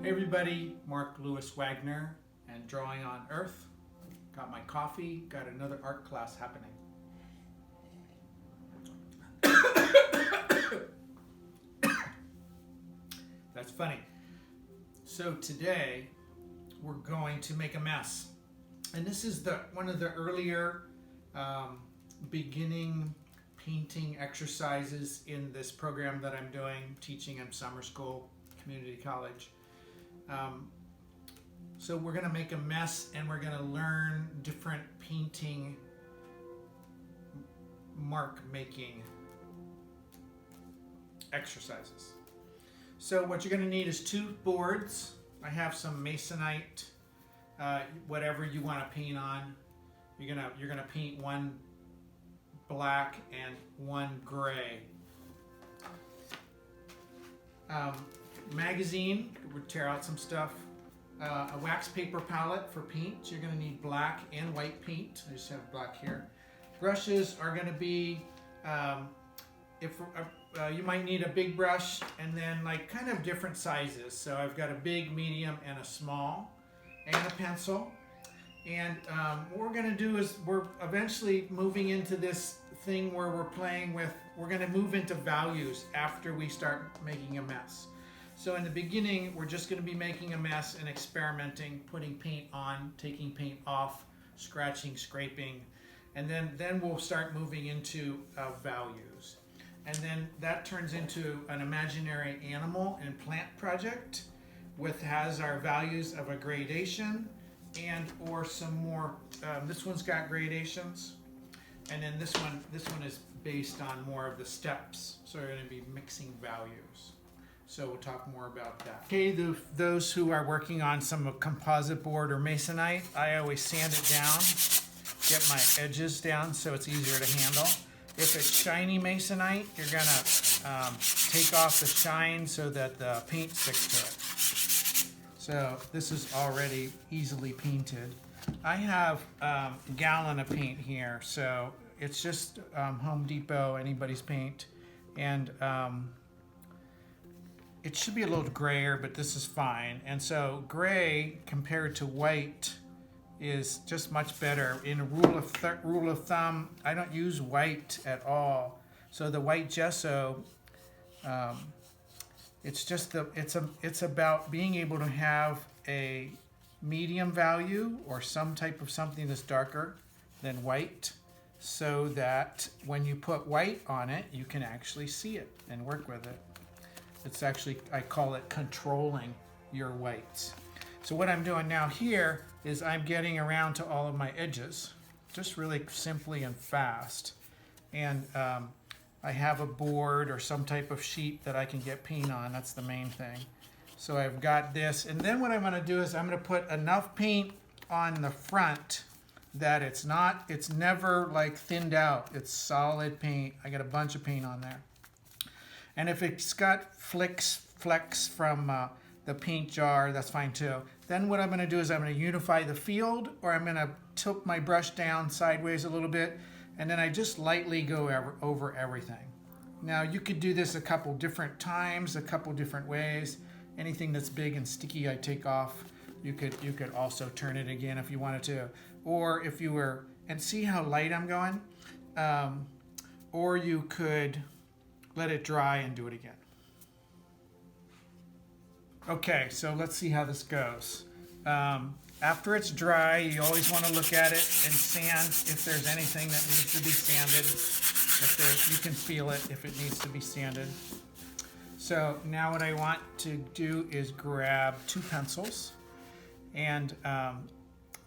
Hey everybody, Mark Lewis Wagner and Drawing on Earth. Got my coffee, got another art class happening. That's funny. So today we're going to make a mess. And this is one of the earlier beginning painting exercises in this program that I'm doing, teaching in summer school, community college. So we're going to make a mess and we're going to learn different painting mark making exercises. So what you're going to need is 2 boards. I have some masonite, whatever you want to paint on. You're gonna paint one black and one gray. Magazine, we'll tear out some stuff. A wax paper palette for paint. You're going to need black and white paint. I just have black here. Brushes are going to be, you might need a big brush and then like kind of different sizes. So I've got a big, medium, and a small, and a pencil. And what we're going to do is we're eventually moving into this thing where we're going to move into values after we start making a mess. So in the beginning, we're just going to be making a mess and experimenting, putting paint on, taking paint off, scratching, scraping, and then we'll start moving into values. And then that turns into an imaginary animal and plant project has our values of a gradation and or some more. This one's got gradations, and then this one is based on more of the steps. So we're going to be mixing values. So we'll talk more about that. Okay, those who are working on some composite board or masonite, I always sand it down, get my edges down so it's easier to handle. If it's shiny masonite, you're gonna take off the shine so that the paint sticks to it. So this is already easily painted. I have a gallon of paint here, so it's just Home Depot, anybody's paint, and it should be a little grayer, but this is fine. And so gray compared to white is just much better. In a rule of thumb, I don't use white at all. So the white gesso, it's about being able to have a medium value or some type of something that's darker than white, so that when you put white on it, you can actually see it and work with it. It's actually, I call it controlling your whites. So what I'm doing now here is I'm getting around to all of my edges, just really simply and fast. And I have a board or some type of sheet that I can get paint on. That's the main thing. So I've got this. And then what I'm gonna do is I'm gonna put enough paint on the front that it's never like thinned out. It's solid paint. I got a bunch of paint on there. And if it's got flecks from the paint jar, that's fine too. Then what I'm going to do is I'm going to unify the field, or I'm going to tilt my brush down sideways a little bit, and then I just lightly go over everything. Now you could do this a couple different times, a couple different ways. Anything that's big and sticky I take off. You could also turn it again if you wanted to. Or if you were, and see how light I'm going? Or you could let it dry and do it again. Okay, so let's see how this goes. After it's dry, you always want to look at it and sand if there's anything that needs to be sanded. You can feel it if it needs to be sanded. So now what I want to do is grab 2 pencils, and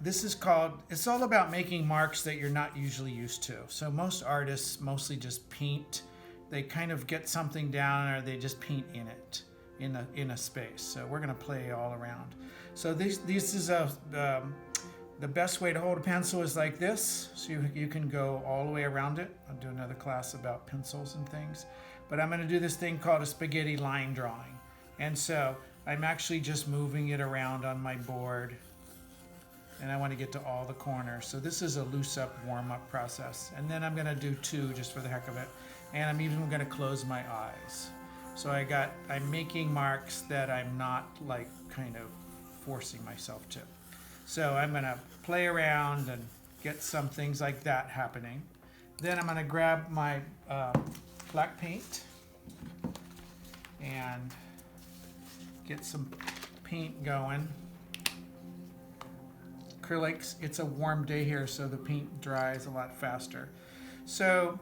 it's all about making marks that you're not usually used to. So most artists mostly just paint. They kind of get something down, or they just paint in it, in a space. So we're going to play all around. So this is the best way to hold a pencil is like this. So you can go all the way around it. I'll do another class about pencils and things. But I'm going to do this thing called a spaghetti line drawing. And so I'm actually just moving it around on my board. And I want to get to all the corners. So this is a loose up, warm up process. And then I'm going to do 2 just for the heck of it. And I'm even going to close my eyes. So I'm making marks that I'm not like kind of forcing myself to. So I'm gonna play around and get some things like that happening. Then I'm gonna grab my black paint and get some paint going. Acrylics, it's a warm day here, so the paint dries a lot faster. So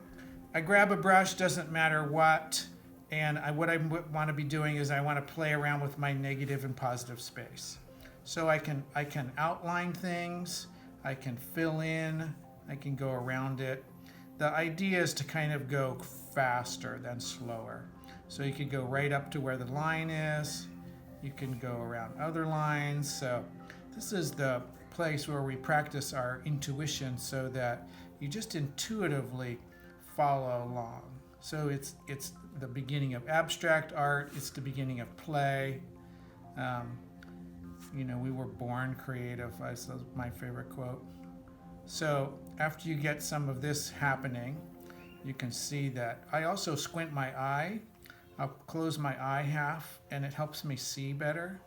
I grab a brush, doesn't matter what, and what I want to be doing is I want to play around with my negative and positive space. So I can outline things, I can fill in, I can go around it. The idea is to kind of go faster than slower. So you could go right up to where the line is, you can go around other lines. So this is the place where we practice our intuition so that you just intuitively follow along. So it's the beginning of abstract art, it's the beginning of play. You know, we were born creative, that's my favorite quote. So after you get some of this happening, you can see that I also squint my eye. I'll close my eye half and it helps me see better.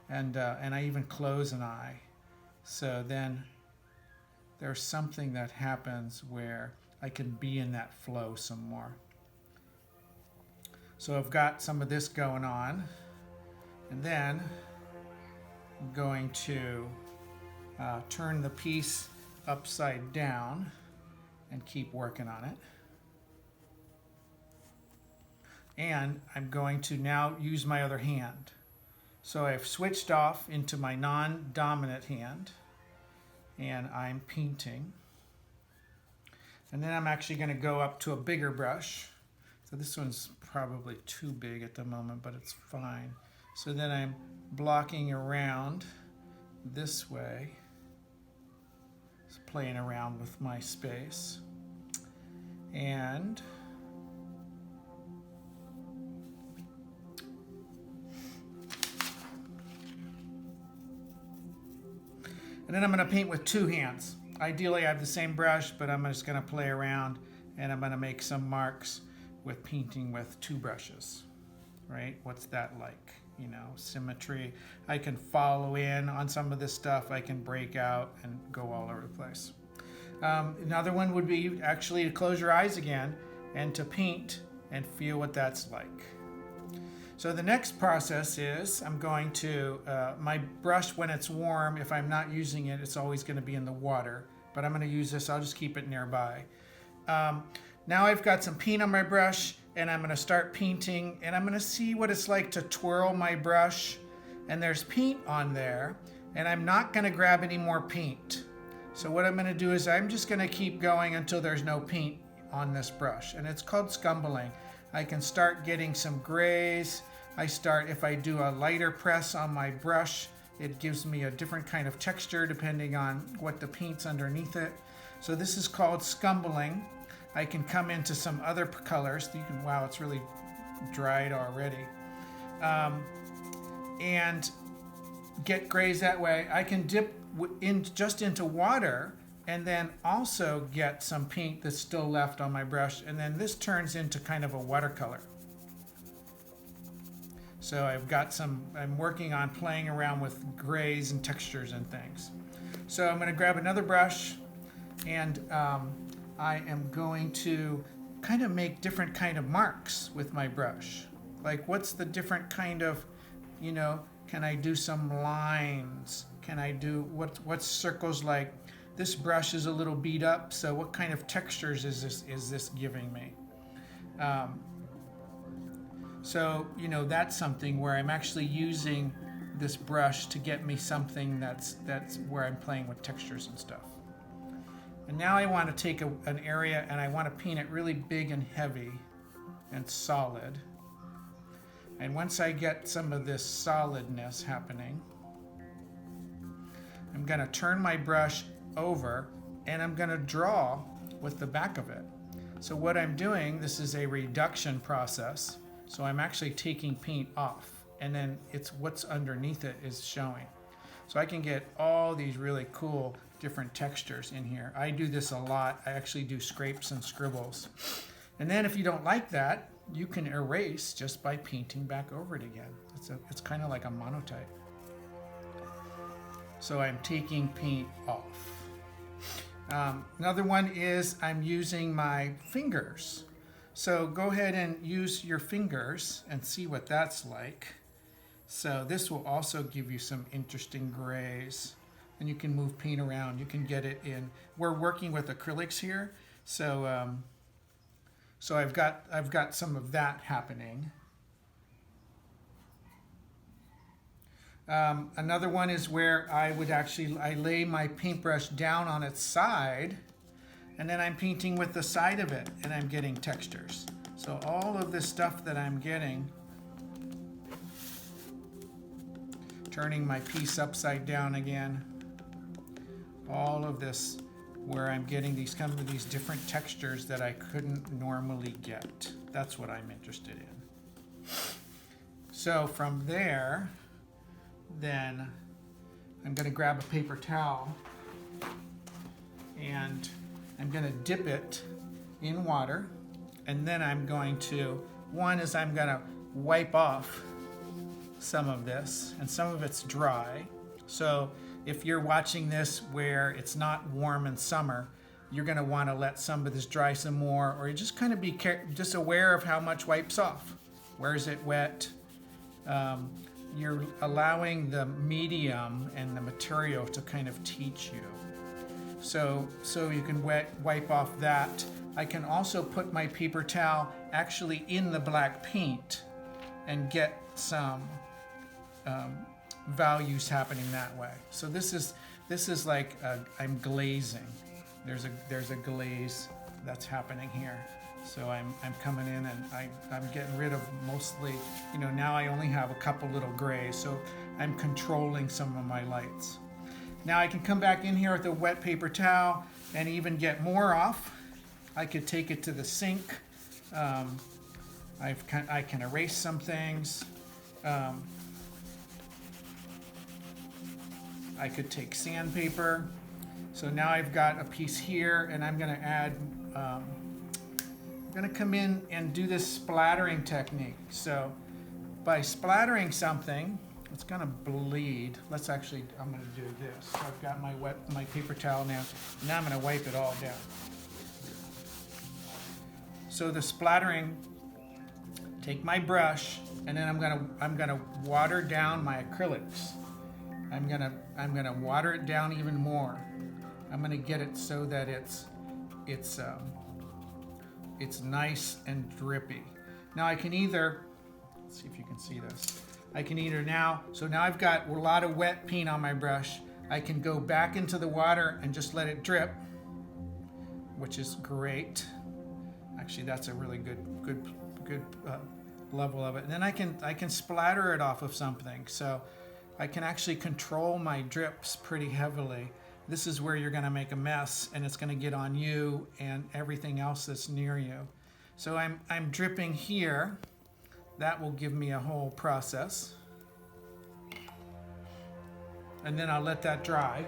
And I even close an eye. So then there's something that happens where I can be in that flow some more. So I've got some of this going on, and then I'm going to turn the piece upside down and keep working on it. And I'm going to now use my other hand. So I've switched off into my non-dominant hand, and I'm painting. And then I'm actually going to go up to a bigger brush. So this one's probably too big at the moment, but it's fine. So then I'm blocking around this way, just playing around with my space. And then I'm going to paint with two hands. Ideally I have the same brush, but I'm just going to play around and I'm going to make some marks with painting with two brushes, right? What's that like? You know, symmetry. I can follow in on some of this stuff. I can break out and go all over the place. Another one would be actually to close your eyes again and to paint and feel what that's like. So the next process is I'm going to, my brush when it's warm, if I'm not using it, it's always going to be in the water. But I'm going to use this, I'll just keep it nearby. Now I've got some paint on my brush and I'm going to start painting and I'm going to see what it's like to twirl my brush. And there's paint on there and I'm not going to grab any more paint. So what I'm going to do is I'm just going to keep going until there's no paint on this brush. And it's called scumbling. I can start getting some grays. If I do a lighter press on my brush, it gives me a different kind of texture depending on what the paint's underneath it. So this is called scumbling. I can come into some other colors. Wow, it's really dried already. And get grays that way. I can dip just into water and then also get some paint that's still left on my brush. And then this turns into kind of a watercolor. So I'm working on playing around with grays and textures and things. So I'm going to grab another brush and I am going to kind of make different kind of marks with my brush. Like what's the different kind of, you know, can I do some lines? Can I do, what's circles like? This brush is a little beat up, so what kind of textures is this giving me? So, you know, that's something where I'm actually using this brush to get me something that's where I'm playing with textures and stuff. And now I want to take an area and I want to paint it really big and heavy and solid. And once I get some of this solidness happening, I'm going to turn my brush over and I'm going to draw with the back of it. So what I'm doing, this is a reduction process. So I'm actually taking paint off and then it's what's underneath it is showing. So I can get all these really cool different textures in here. I do this a lot. I actually do scrapes and scribbles. And then if you don't like that, you can erase just by painting back over it again. It's kind of like a monotype. So I'm taking paint off. Another one is I'm using my fingers. So go ahead and use your fingers and see what that's like. So this will also give you some interesting grays. And you can move paint around. You can get it in. We're working with acrylics here, so so I've got some of that happening. Another one is where I lay my paintbrush down on its side, and then I'm painting with the side of it, and I'm getting textures. So all of this stuff that I'm getting, turning my piece upside down again, all of this where I'm getting these different textures that I couldn't normally get. That's what I'm interested in. So from there, then I'm going to grab a paper towel and I'm going to dip it in water, and then I'm going to wipe off some of this, and some of it's dry. So if you're watching this where it's not warm in summer, you're going to want to let some of this dry some more, or you just kind of be just aware of how much wipes off. Where is it wet? You're allowing the medium and the material to kind of teach you. So you can wipe off that. I can also put my paper towel actually in the black paint and get some values happening that way. So this is like I'm glazing. There's a glaze that's happening here. So I'm coming in and I'm getting rid of mostly, now I only have a couple little grays. So I'm controlling some of my lights. Now I can come back in here with a wet paper towel and even get more off. I could take it to the sink. I can erase some things. I could take sandpaper. So now I've got a piece here, and I'm going to add, I'm going to come in and do this splattering technique. So by splattering something, it's going to bleed. I'm going to do this. So I've got my paper towel now. Now I'm going to wipe it all down. So the splattering, take my brush, and then I'm going to water down my acrylics. I'm gonna water it down even more. I'm gonna get it so that it's nice and drippy. Now I can either, let's see if you can see this. So now I've got a lot of wet paint on my brush. I can go back into the water and just let it drip, which is great. Actually, that's a really good level of it. And then I can splatter it off of something. So I can actually control my drips pretty heavily. This is where you're going to make a mess, and it's going to get on you and everything else that's near you. So I'm dripping here. That will give me a whole process. And then I'll let that dry.